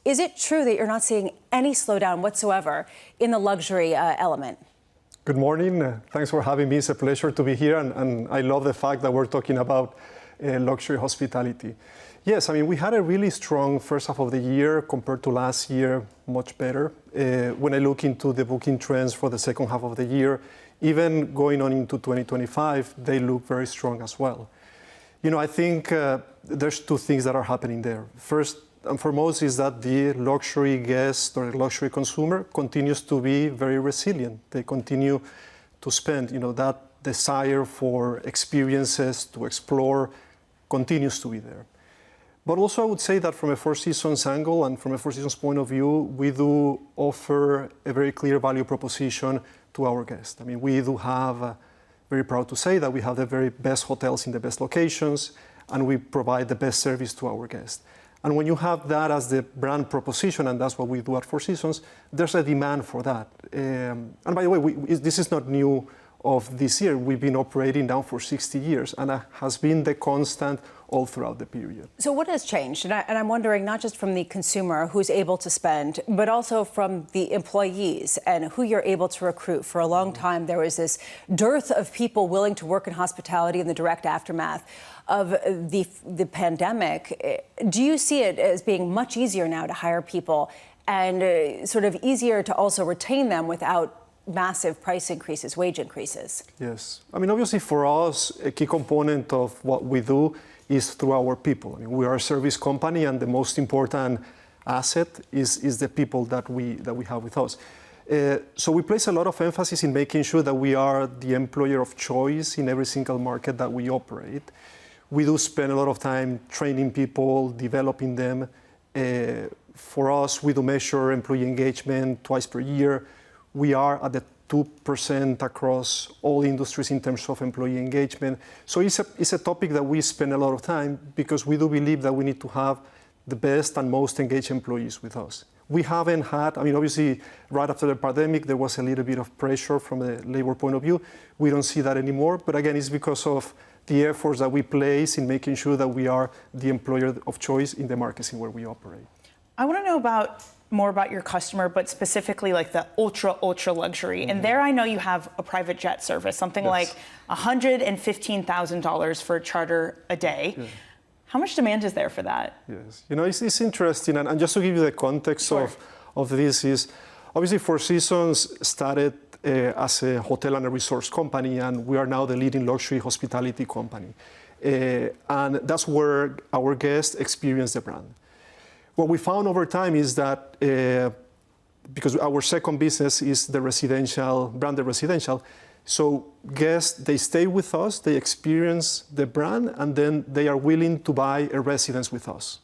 Is it true that you're not seeing any slowdown whatsoever in the luxury element? Good morning. Thanks for having me. It's a pleasure to be here, and I love the fact that we're talking about luxury hospitality. Yes, I mean, we had a really strong first half of the year compared to last year, much better. When I look into the booking trends for the second half of the year, even going on into 2025, they look very strong as well. You know, I think there's two things that are happening there. First and foremost is that the luxury guest or the luxury consumer continues to be very resilient. They continue to spend, you know, that desire for experiences, to explore, continues to be there. But also I would say that from a Four Seasons angle and from a Four Seasons point of view, we do offer a very clear value proposition to our guests. I mean, we do have, very proud to say that we have the very best hotels in the best locations, and we provide the best service to our guests. And when you have that as the brand proposition, and that's what we do at Four Seasons, there's a demand for that. And by the way, this is not new of this year. We've been operating now for 60 years, and that has been the constant all throughout the period. So what has changed? And I'm wondering, not just from the consumer who's able to spend, but also from the employees and who you're able to recruit. For a long time, there was this dearth of people willing to work in hospitality in the direct aftermath of the pandemic. Do you see it as being much easier now to hire people and sort of easier to also retain them without massive price increases, wage increases? Yes. I mean, obviously for us, a key component of what we do is through our people. I mean, we are a service company, and the most important asset is the people that we have with us. So we place a lot of emphasis in making sure that we are the employer of choice in every single market that we operate. We do spend a lot of time training people, developing them. For us, we do measure employee engagement twice per year. We are at the 2% across all industries in terms of employee engagement. So it's a topic that we spend a lot of time because we do believe that we need to have the best and most engaged employees with us. We haven't had, I mean, obviously, right after the pandemic, there was a little bit of pressure from the labor point of view. We don't see that anymore. But again, it's because of the efforts that we place in making sure that we are the employer of choice in the markets in where we operate. I want to know more about your customer, but specifically like the ultra luxury. Mm-hmm. And there I know you have a private jet service, something like $115,000 for a charter a day. Yeah. How much demand is there for that? Yes, you know, it's interesting. And just to give you the context of this is, obviously Four Seasons started as a hotel and a resorts company, and we are now the leading luxury hospitality company. And that's where our guests experience the brand. What we found over time is that because our second business is the branded residential, so guests, they stay with us, they experience the brand, and then they are willing to buy a residence with us.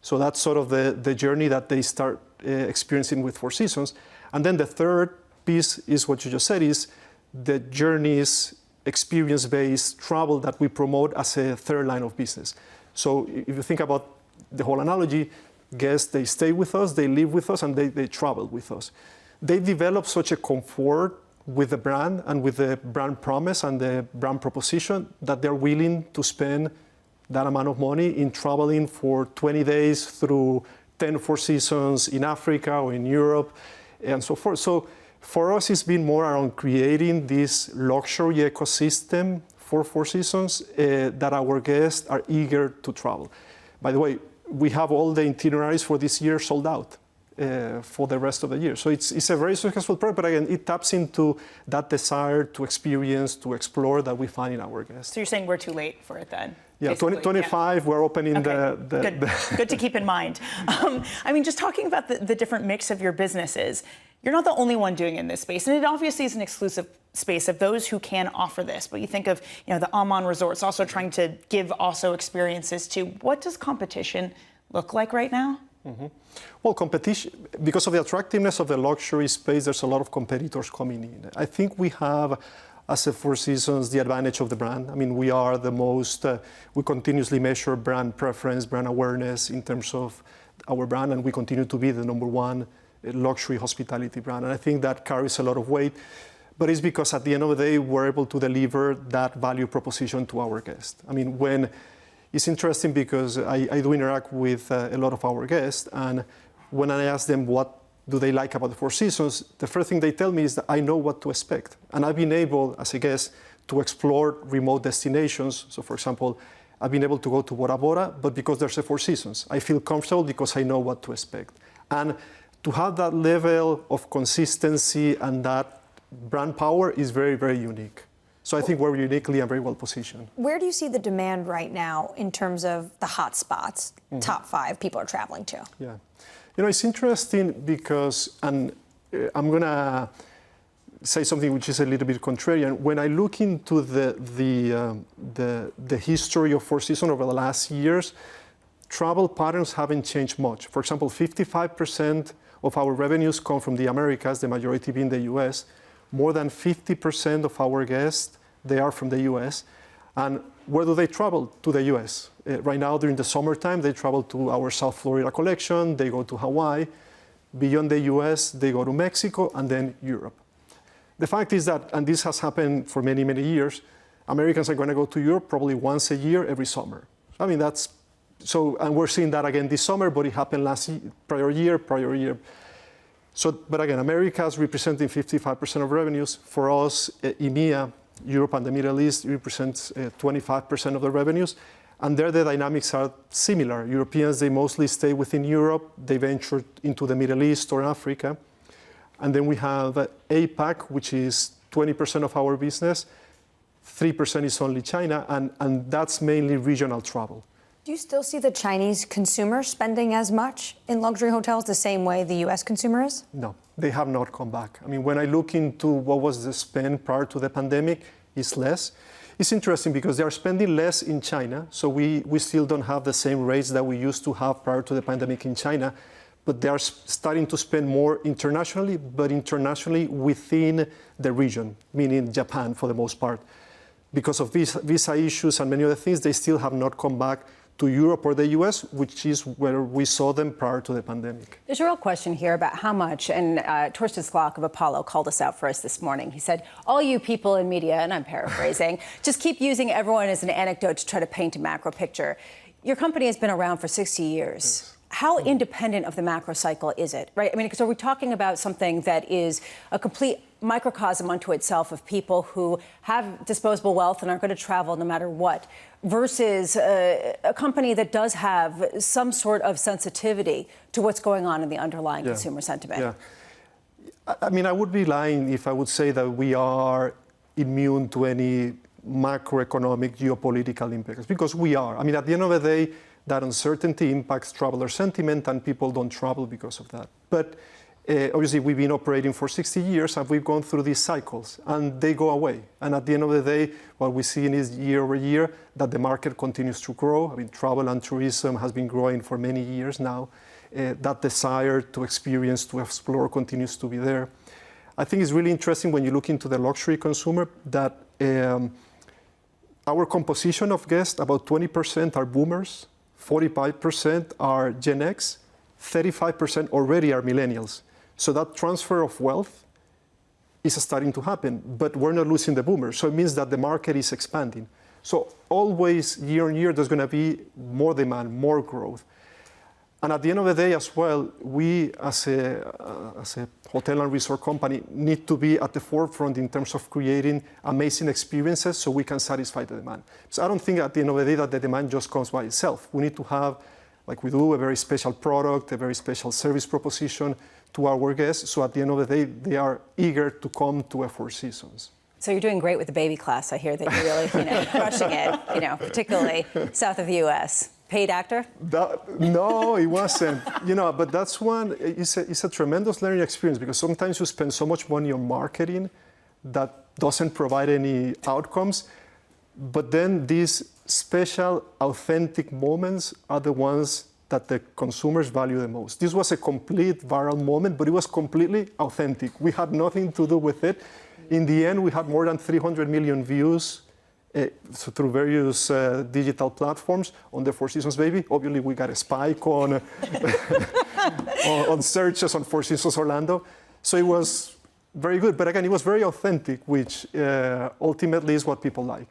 So that's sort of the journey that they start experiencing with Four Seasons. And then the third piece is what you just said, is the journeys, experience-based travel that we promote as a third line of business. So if you think about the whole analogy, guests, they stay with us, they live with us, and they travel with us. They develop such a comfort with the brand and with the brand promise and the brand proposition that they're willing to spend that amount of money in traveling for 20 days through 10 Four Seasons in Africa or in Europe and so forth. So for us, it's been more around creating this luxury ecosystem for Four Seasons that our guests are eager to travel. By the way, we have all the itineraries for this year sold out for the rest of the year. So it's a very successful product, but again, it taps into that desire to experience, to explore that we find in our guests. So you're saying we're too late for it then? Yeah, 2025, we're opening okay. Good to keep in mind. I mean, just talking about the different mix of your businesses, you're not the only one doing in this space, and it obviously is an exclusive space of those who can offer this. But you think of, you know, the Aman Resorts also trying to give also experiences to. What does competition look like right now? Mm-hmm. Well, competition, because of the attractiveness of the luxury space, there's a lot of competitors coming in. I think we have, as a Four Seasons, the advantage of the brand. I mean, we are the most, we continuously measure brand preference, brand awareness in terms of our brand, and we continue to be the #1 luxury hospitality brand. And I think that carries a lot of weight. But it's because at the end of the day, we're able to deliver that value proposition to our guests. I mean, when it's interesting because I do interact with a lot of our guests, and when I ask them what do they like about the Four Seasons, the first thing they tell me is that I know what to expect. And I've been able, as a guest, to explore remote destinations. So for example, I've been able to go to Bora Bora, but because there's a Four Seasons, I feel comfortable because I know what to expect. And to have that level of consistency and that brand power is very, very unique. So I think we're uniquely and very well positioned. Where do you see the demand right now in terms of the hot spots, top 5 people are traveling to? Yeah. It's interesting because, and I'm going to say something which is a little bit contrarian. When I look into the history of Four Seasons over the last years, travel patterns haven't changed much. For example, 55% of our revenues come from the Americas, the majority being the US. More than 50% of our guests, they are from the US. And where do they travel? To the US. Right now, during the summertime, they travel to our South Florida collection, they go to Hawaii. Beyond the US, they go to Mexico and then Europe. The fact is that, and this has happened for many, many years, Americans are going to go to Europe probably once a year, every summer. I mean, that's, so, and we're seeing that again this summer, but it happened prior year. So, but again, America is representing 55% of revenues. For us, EMEA, Europe and the Middle East, represents 25% of the revenues. And there the dynamics are similar. Europeans, they mostly stay within Europe. They venture into the Middle East or Africa. And then we have APAC, which is 20% of our business. 3% is only China, and that's mainly regional travel. Do you still see the Chinese consumer spending as much in luxury hotels the same way the US consumer is? No, they have not come back. I mean, when I look into what was the spend prior to the pandemic, it's less. It's interesting because they are spending less in China, so we still don't have the same rates that we used to have prior to the pandemic in China, but they are starting to spend more internationally, but internationally within the region, meaning Japan for the most part. Because of visa issues and many other things, they still have not come back to Europe or the US, which is where we saw them prior to the pandemic. There's a real question here about how much, and Torsten Slok of Apollo called us out for us this morning. He said, all you people in media, and I'm paraphrasing, just keep using everyone as an anecdote to try to paint a macro picture. Your company has been around for 60 years. Yes. How independent of the macro cycle is it, right? I mean, because are we talking about something that is a complete microcosm unto itself of people who have disposable wealth and aren't going to travel no matter what, versus a company that does have some sort of sensitivity to what's going on in the underlying consumer sentiment? Yeah. I mean, I would be lying if I would say that we are immune to any macroeconomic geopolitical impacts, because we are. I mean, at the end of the day, that uncertainty impacts traveler sentiment, and people don't travel because of that. But obviously, we've been operating for 60 years, and we've gone through these cycles, and they go away. And at the end of the day, what we see is year over year that the market continues to grow. I mean, travel and tourism has been growing for many years now. That desire to experience, to explore continues to be there. I think it's really interesting when you look into the luxury consumer that our composition of guests, about 20% are boomers, 45% are Gen X, 35% already are millennials. So that transfer of wealth is starting to happen, but we're not losing the boomers. So it means that the market is expanding. So always, year on year, there's going to be more demand, more growth. And at the end of the day as well, we as a hotel and resort company need to be at the forefront in terms of creating amazing experiences so we can satisfy the demand. So I don't think at the end of the day that the demand just comes by itself. We need to have, like we do, a very special product, a very special service proposition to our guests. So at the end of the day, they are eager to come to a Four Seasons. So you're doing great with the baby class. I hear that you're really, crushing it, particularly south of the U.S. Paid actor? No, it wasn't. But that's one, it's a tremendous learning experience because sometimes you spend so much money on marketing that doesn't provide any outcomes. But then these special, authentic moments are the ones that the consumers value the most. This was a complete viral moment, but it was completely authentic. We had nothing to do with it. In the end, we had more than 300 million views through various digital platforms on the Four Seasons baby. Obviously, we got a spike on on searches on Four Seasons Orlando. So it was very good. But again, it was very authentic, which ultimately is what people like.